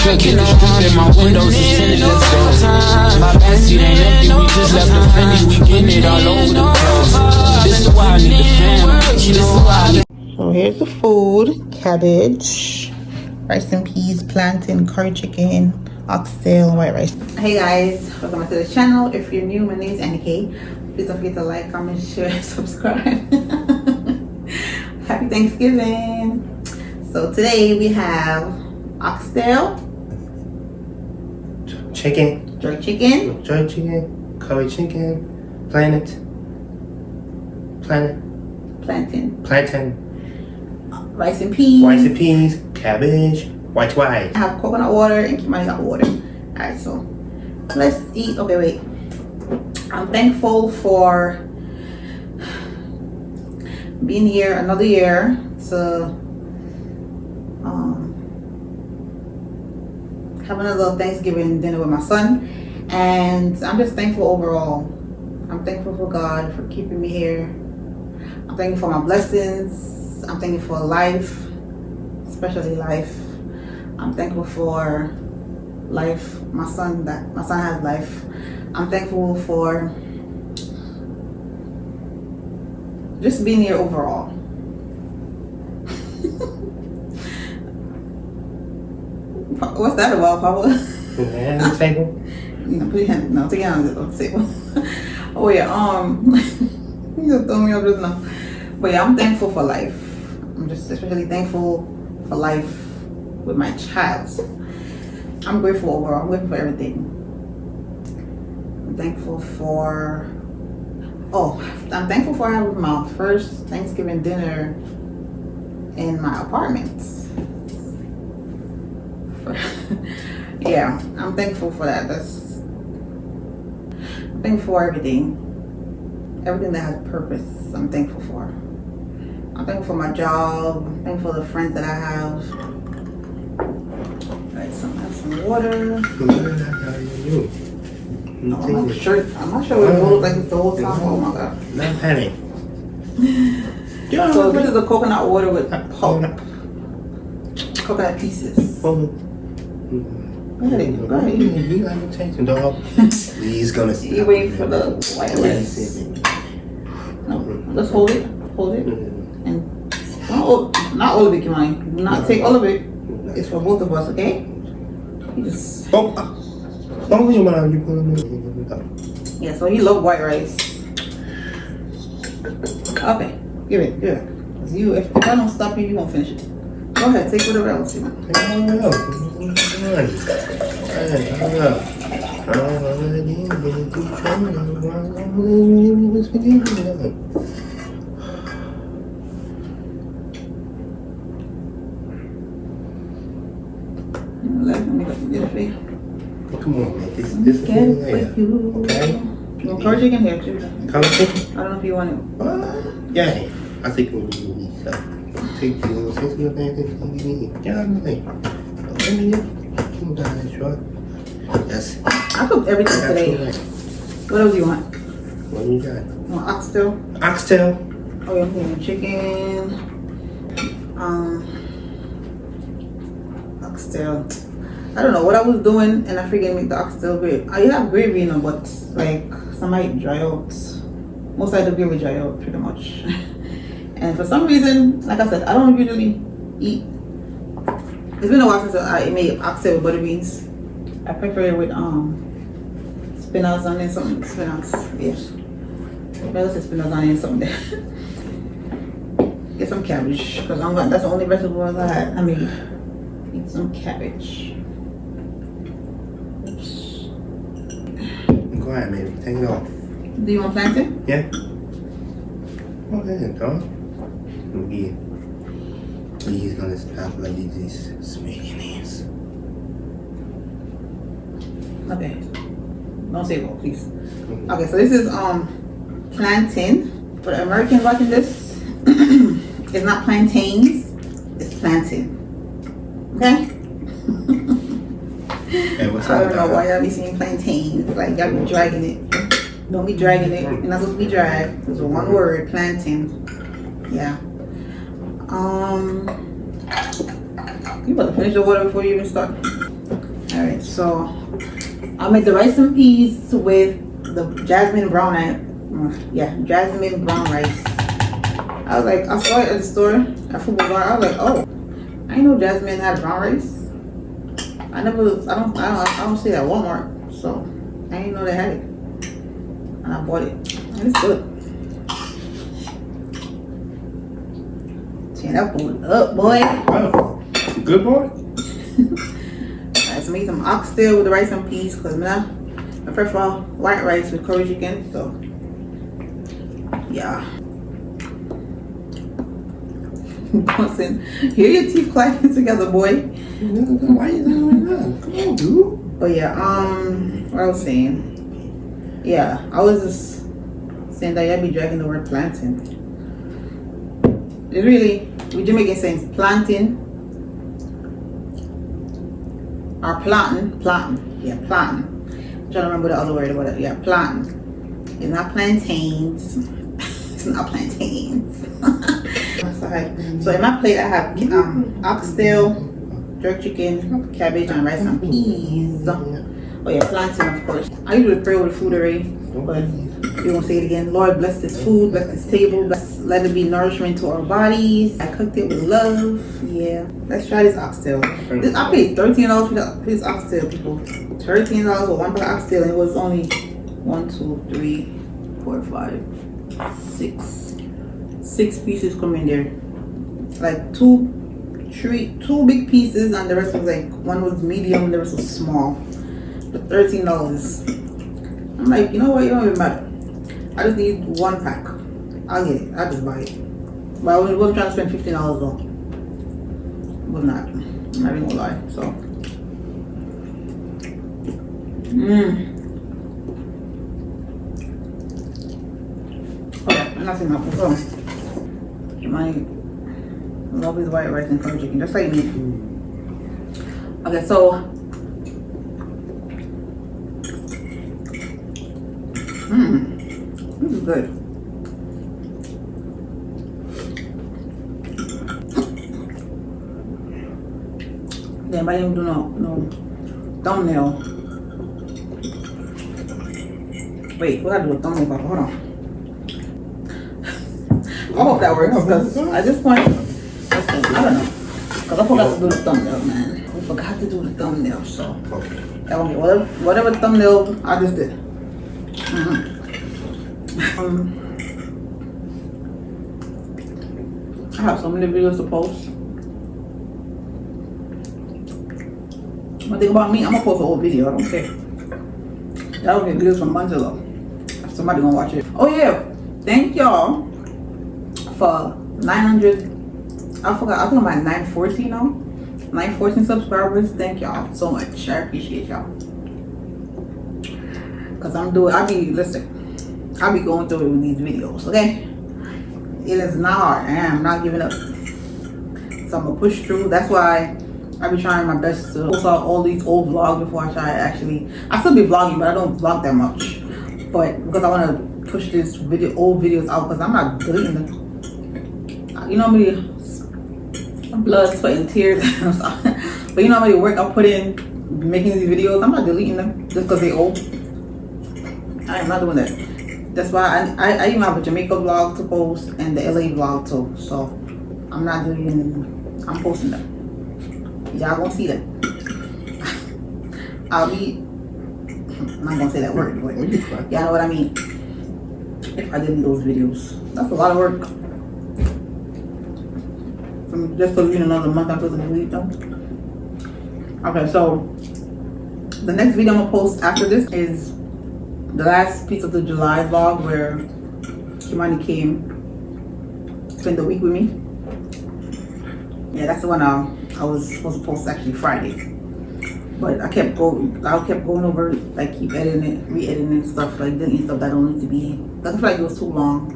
cooking the strip and my windows is tinted. Let's go. My backseat ain't empty, we just left the Fendi. We getting it all over the place. This is why I need the fam. This is why I need. So here's the food: cabbage, rice and peas, plantain, curry chicken, oxtail, white rice. Hey guys, welcome back to the channel. If you're new, my name is Annie. Please don't forget to like, comment, share, and subscribe. Happy Thanksgiving. So today we have oxtail, chicken, jerk chicken, curry chicken, plantain, rice and peas, cabbage, white rice. I have coconut water and Kimani got water. Alright, so let's eat. Okay, wait. I'm thankful for being here another year to have another Thanksgiving dinner with my son, and I'm just thankful overall. I'm thankful for God for keeping me here. I'm thankful for my blessings. I'm thankful for life, especially life. I'm thankful for life. My son has life. I'm thankful for just being here overall. What's that about, Papa? And the table. Take it on the table. Oh yeah, you just threw me up just now. But yeah, I'm thankful for life. I'm just especially thankful for life with my child. I'm grateful overall. I'm grateful for everything. I'm thankful for having my first Thanksgiving dinner in my apartment. Yeah, I'm thankful for that. I'm thankful for everything that has purpose. I'm thankful for. I'm thankful for my job. I'm thankful for the friends that I have. Alright, so I have some water. No, I'm not sure it will look like it's the whole time. Oh my god. No panic. So this is a coconut water with pulp. Coconut pieces. Go ahead. You got to take some dog. He's gonna see. You wait for the white rice. No, let's hold it. And not all of it, Kimani. Do not take all of it. It's for both of us, okay? You just. Yeah, so he loves white rice. Okay, give it. Cause if I don't stop you, you won't finish it. Go ahead, take whatever else you want. Let me get it for you. Come on, man. This is Okay. You want curry chicken here too? Curry chicken? I don't know if you want it. Yeah, I think we'll do so. Take the little sensitive of anything you need. Yeah, I'm like, yes. I cooked everything today. What else do you want? What do you got? You want oxtail? Oxtail. Oh, yeah, I'm getting chicken. Oxtail. I don't know what I was doing, and I forget make the oxtail gravy. I have gravy, but like some might dry out. Most of the gravy dry out pretty much. And for some reason, like I said, I don't usually eat. It's been a while since I made oxtail with butter beans. I prefer it with spinach on it, something spinach. Yes. Let's say spinach on it, something there. Get some cabbage, because that's the only vegetable I had. I mean, eat some cabbage. Oops. Go ahead, baby. Take it off. Do you want plantain? Yeah. Go ahead, dog. Yeah. He's gonna stop like this smacking hands. Okay. Don't say go, please. Okay, so this is plantain. For the Americans watching this, it's not plantains, it's plantain. Okay? Hey, what's I don't know why y'all be seeing plantains. Like y'all be dragging it. Don't be dragging it. You're not supposed to be dragged. There's one word, plantain. Yeah. You better finish the water before you even start. Alright, so I made the rice and peas with the jasmine brown jasmine brown rice. I was like, I saw it at the store at Food Bar. I was like, oh, I didn't know Jasmine had brown rice. I don't see it at Walmart, so I didn't know they had it. And I bought it, and it's good. Turn that food up, boy. Oh, good boy. Alright, so make some oxtail with the rice and peas, cause I prefer white rice with curry chicken. So yeah. Boston, hear your teeth clacking together, boy. Why you doing that? Come on, dude. But yeah, what I was saying. Yeah, I was just saying that y'all be dragging the word planting. It really, with Jamaican saying planting or planting. Yeah, planting. I'm trying to remember the other word about it. Yeah, planting. It's not plantains. It's not plantains. So in my plate I have oxtail, jerk chicken, cabbage, and rice and peas. Oh yeah, plantain, of course. I usually pray over the food already, but we won't say it again. Lord, bless this food, bless this table, let it be nourishment to our bodies. I cooked it with love. Yeah, let's try this oxtail. I paid $13 for this oxtail, people. $13 for one pack of oxtail, and it was only 1, 2, 3, 4, 5, 6 pieces come in there. Like two big pieces, and the rest was like, one was medium, the rest was small. But $13. I'm like, you know what? It don't even matter. I just need one pack. I'll get it. I'll just buy it. But I wasn't trying to spend $15 though. But not. I'm not even gonna lie. So. Okay, I'm not saying that. So, my lovely white rice and curry chicken, just like me. Okay, so. This is good. Yeah, anybody didn't do no thumbnail. Wait, what I do a thumbnail about? Hold on. I hope that works, because at this point, I don't know. Because I forgot to do the thumbnail, man. I forgot to do the thumbnail, so. Okay, whatever thumbnail I just did. I have so many videos to post. One thing about me, I'm gonna post an old video. I don't care. That was videos from months ago. Somebody gonna watch it. Oh yeah, thank y'all for 900. I think I'm at 914 now. 914 subscribers. Thank y'all so much. I appreciate y'all. Cause I'll be going through it with these videos, okay? It is not hard, and I'm not giving up. So I'm gonna push through. That's why I be trying my best to post out all these old vlogs before I try I still be vlogging, but I don't vlog that much. But because I wanna push this old videos out, because I'm not deleting them. You know how many blood, sweat, and tears, but you know how many work I put in making these videos? I'm not deleting them just because they're old. I am not doing that. That's why I even have a Jamaica vlog to post and the LA vlog too. So I'm not doing them. I'm posting them. Y'all gonna see them. I'm not gonna say that word, but y'all know what I mean. If I delete those videos, that's a lot of work. Just to leave another month after the delete them. Okay, so the next video I'm gonna post after this is the last piece of the July vlog where Kimani came, spend the week with me. Yeah, that's the one I was supposed to post actually Friday. But I kept going over, like keep editing it, re-editing and stuff, like deleting stuff that don't need to be. I feel like it was too long.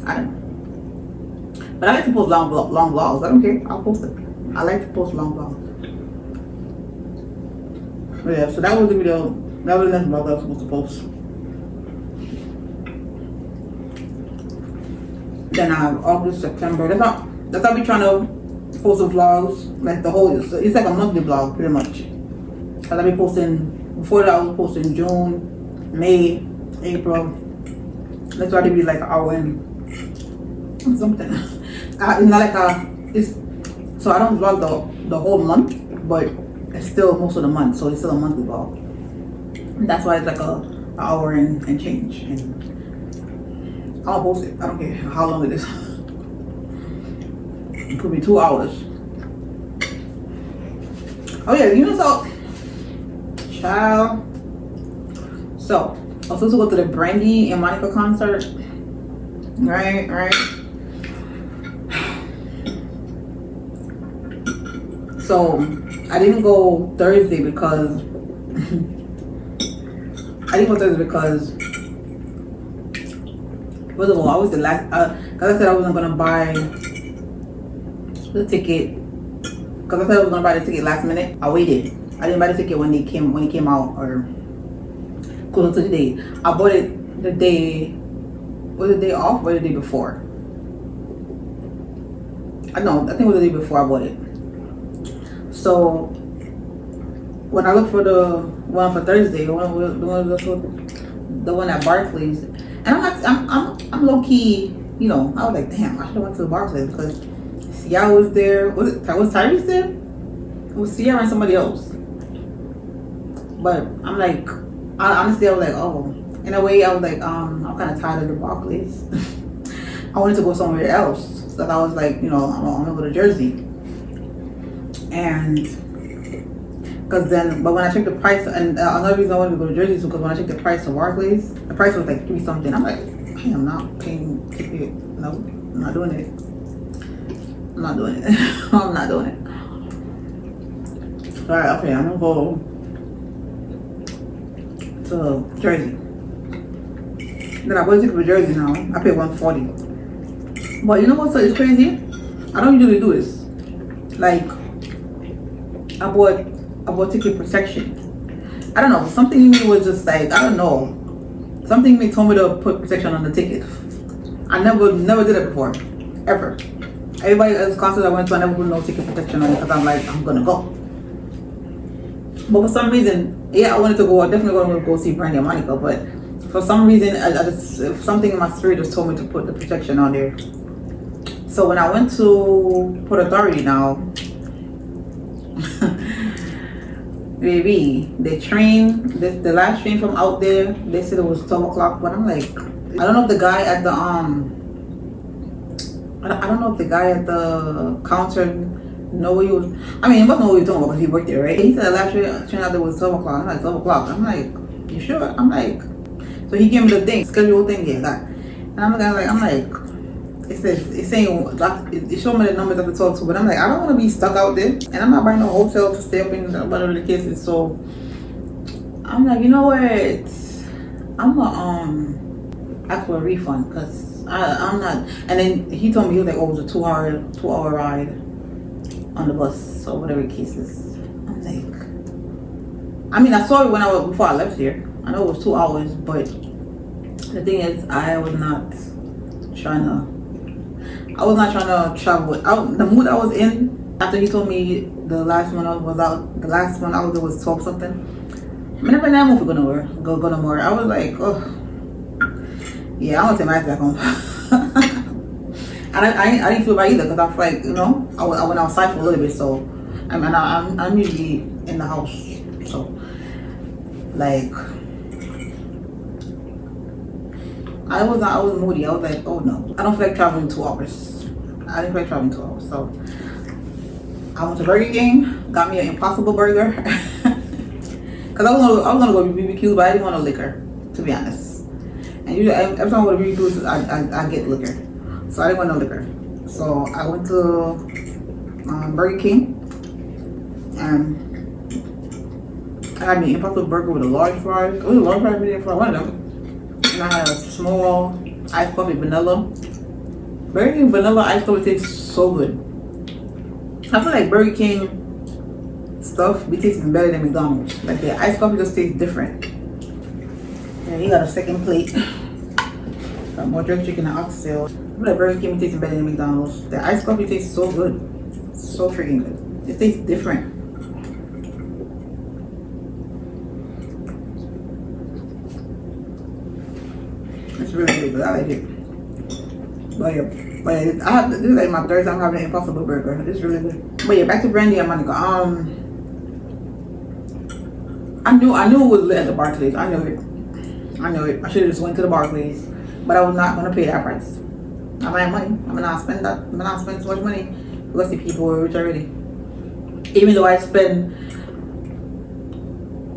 I don't know. But I like to post long vlogs. I don't care. I'll post it. I like to post long vlogs. But yeah, so that was the video. That was the next vlog I was supposed to post. Then I have August, September. That's how we trying to post the vlogs. Like the whole, it's like a monthly vlog pretty much. Cause I be posting, before that I was posting June, May, April. That's why they be like an hour in something. It's not like it's, so I don't vlog the whole month, but it's still most of the month, so it's still a monthly vlog. And that's why it's like an hour and change. And I'll post it. I don't care how long it is. It could be 2 hours. Oh yeah, you know, so child. So I was supposed to go to the Brandy and Monica concert. Right. So I didn't go Thursday because first of all, I was the last, because I said I wasn't gonna buy the ticket. Because I said I was gonna buy the ticket last minute. I waited. I didn't buy the ticket when it came out, or close to the day. I bought it the day, was the day off or the day before? I think it was the day before I bought it. So when I looked for the one for Thursday, the one at Barclays, and I'm low key, you know, I was like, damn, I should have went to the Barclays because Sierra was there. Was Tyrese there? It was Sierra and somebody else. But I'm like, honestly, I was like, oh, in a way, I was like, I'm kind of tired of the Barclays. I wanted to go somewhere else. So I was like, you know, I'm gonna go to Jersey. And because then, but when I checked the price, and another reason I wanted to go to Jersey is because when I checked the price of Barclays, the price was like $3 something. I'm like, I am not paying ticket. No, I'm not doing it. I'm not doing it. I'm not doing it. Alright, okay, I'm gonna go to Jersey. Then I bought a ticket for Jersey now. I paid $140. But you know what's so crazy? I don't usually do this. Like, I bought ticket protection. I don't know. Something in me was just like, I don't know. Something in me told me to put protection on the ticket. I never did it before, ever. Everybody else concert I went to, I never put no ticket protection on it because I'm like, I'm gonna go. But for some reason, yeah, I wanted to go. I definitely wanted to go see Brandy and Monica. But for some reason, I just, something in my spirit just told me to put the protection on there. So when I went to Port Authority now, baby, the last train from out there, they said it was 12 o'clock, but I'm like, I don't know if the guy at the I don't know if the guy at the counter know what he was, I mean, he must know what he was talking about because he worked there, right? He said the last train out there was 12 o'clock. I'm like, 12 o'clock. I'm like, you sure? I'm like, so he gave me the thing, schedule thing, yeah, that. And I'm like, it's saying, it showed me the numbers of the talk to, but I'm like, I don't want to be stuck out there, and I'm not buying no hotel to stay up in, whatever the case is. So I'm like, you know what? I'm gonna ask for a refund because I'm not. And then he told me, he was like, oh, it was a 2 hour ride on the bus or whatever the case is. I'm like, I mean, I saw it before I left here. I know it was 2 hours, but the thing is, I was not trying to travel. The mood I was in after he told me the last one I was there was 12 something. I never in that mood for go no more. I was like, oh yeah, I want to take my ass back home. And I didn't feel bad either because I feel like, you know, I went outside for a little bit, so I'm usually in the house, so like I was moody. I was like, oh no, I don't feel like traveling 2 hours. I didn't feel like traveling 2 hours, so I went to Burger King, got me an Impossible Burger, because I was gonna go to BBQ, but I didn't want no liquor, to be honest. And usually every time I go to BBQ, I get liquor, so I didn't want no liquor. So I went to Burger King, and I had me an Impossible Burger with a large fry. It was a large fry, medium fry, one of them. And I had a small iced coffee vanilla. Burger King vanilla iced coffee tastes so good. I feel like Burger King stuff be tasting better than McDonald's. Like the iced coffee just tastes different. And you got a second plate. Got more jerk chicken and oxtail. I feel like Burger King be tasting better than McDonald's. The iced coffee tastes so good. So freaking good. It tastes different. It's really good. I like it. But yeah, this is like my third time having an Impossible Burger. It's really good. But yeah, back to Brandy and Monica. I knew it was lit at the Barclays. I knew it. I should have just went to the Barclays, but I was not gonna pay that price. I have money. I'm not spend that. I'm not spend so much money to go see people who are rich already. Even though I spend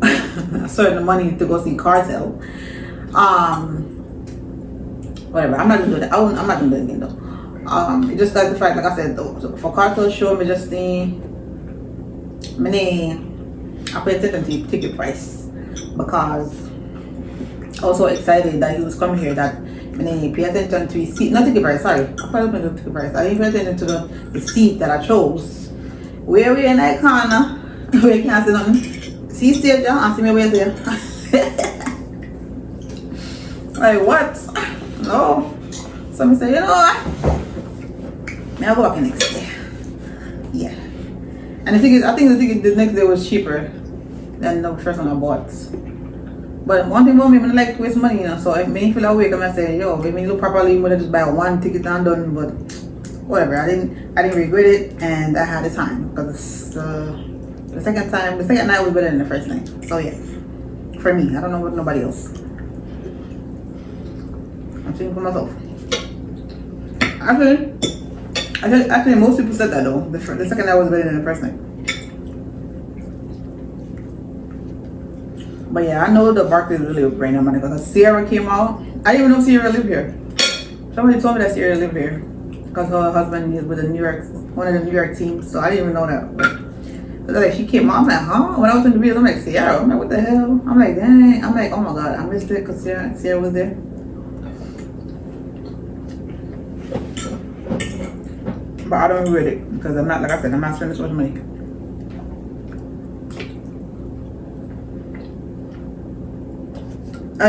a certain money to go see Cartel. Whatever. I'm not gonna do that. I'm not gonna do it again though. It just like the fact, like I said, though, so for Cartel show, me just think, I pay attention to the ticket price because I was so excited that he was coming here that I pay attention to his seat, not ticket price, sorry. I probably pay attention to ticket price. I didn't pay attention to the seat that I chose. Where we in that corner, where you can't see nothing. See stage there and see me way there. Like what? No. So I say, you know what? I'll go back next day. Yeah. And the thing is, I think the next day was cheaper than the first one I bought. But one thing about me, I like to waste money, you know. So if me feel awake, I'm gonna say, yo, if me look properly, I'm gonna just buy one ticket and done. But whatever, I didn't regret it, and I had the time because the second night was better than the first night. So yeah, for me, I don't know about nobody else. I'm speaking for myself. Actually, most people said that though. The second night was better than the first night. But yeah, I know the Barclays really brain on money because Sierra came out. I didn't even know Sierra lived here. Somebody told me that Sierra lived here because her husband is with one of the New York teams. So I didn't even know that. But like she came out, I'm like, huh? When I was in the video, I'm like, Sierra. I'm like, what the hell? I'm like, dang. I'm like, oh my god, I missed it because Sierra was there. But I don't regret it because I'm not, like I said, I'm not spending so much money.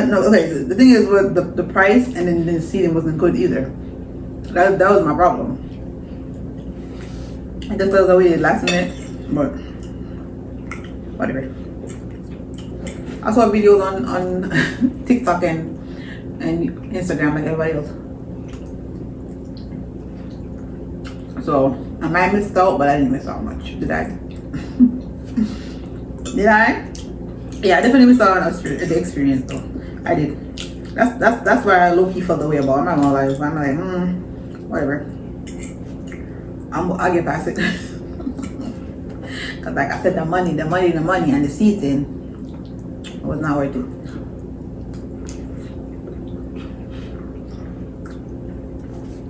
No, okay. The thing is, with the price and then the seating wasn't good either. That was my problem. I just felt that we did last minute, but whatever. I saw videos on TikTok and Instagram like everybody else. So I might have missed out, but I didn't miss out much. Did I? Did I? Yeah, I definitely missed out on the experience though. I did. That's where I low-key felt the way about. I'm not gonna lie. I'm like, whatever. I'll get past it. Cause like I said, the money, and the seating was not worth it.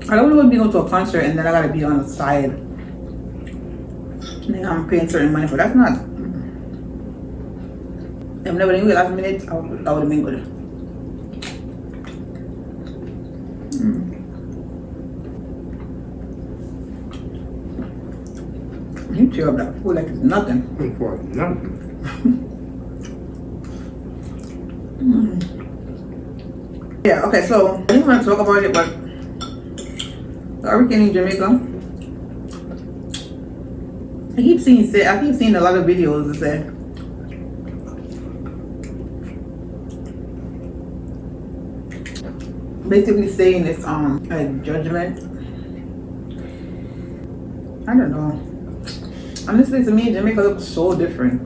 I don't want to go to a concert and then I gotta be on the side. And then I'm paying certain money for. That's not. If never knew last minute, I would have been good. You chew up that food like it's nothing. For nothing. Yeah, okay, so I didn't want to talk about it, but the hurricane in Jamaica. I keep seeing a lot of videos that say basically saying it's a judgment. I don't know. Honestly, to me, Jamaica looks so different.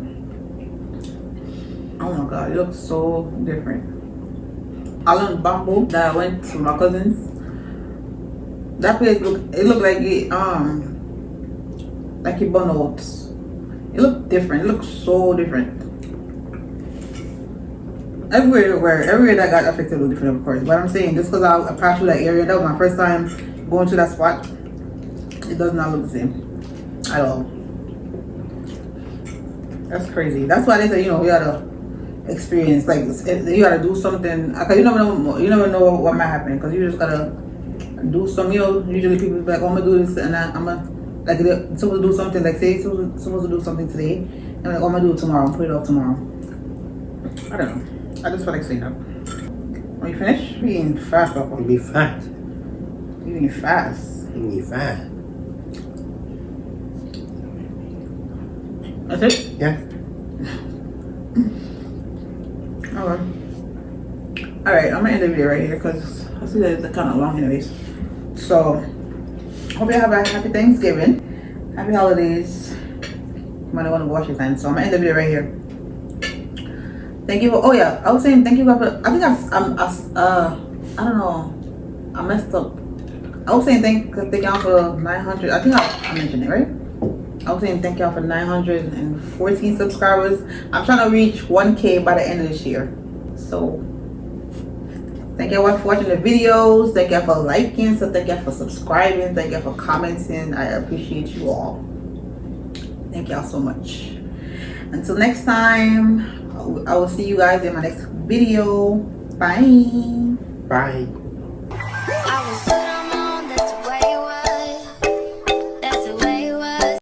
Oh my god, it looks so different. Island Bamboo that I went to my cousins. That place looked like it burned out. It looked different. It looked so different. Everywhere that got affected was different, of course. But I'm saying just because I passed through that area, that was my first time going to that spot. It does not look the same at all. That's crazy. That's why they say, you gotta experience, like, you gotta do something. Cause you never know what might happen. Cause you just gotta do some. Usually people be like, oh, I'm gonna do this, and I'm gonna like they're supposed to do something. Like say supposed to do something today, and like, oh, I'm gonna do it tomorrow. Put it off tomorrow. I don't know. I just feel like saying that. Are you finished? You're eating fast, Papa. Be fat. You're eating fast. Be fat. That's it? Yeah. Okay. I Alright, I'm gonna end the video right here because I see that it's kind of long anyways. So, hope you have a happy Thanksgiving, happy holidays. You might want to watch your time, so I'm gonna end the video right here. Thank you. Oh yeah, I was saying thank you for. I think I don't know. I messed up. I was saying thank y'all for 900. I think I mentioned it right. I was saying thank y'all for 914 subscribers. I'm trying to reach 1K by the end of this year. So thank y'all for watching the videos. Thank y'all for liking. So thank y'all for subscribing. Thank y'all for commenting. I appreciate you all. Thank y'all so much. Until next time, I will see you guys in my next video. Bye. Bye.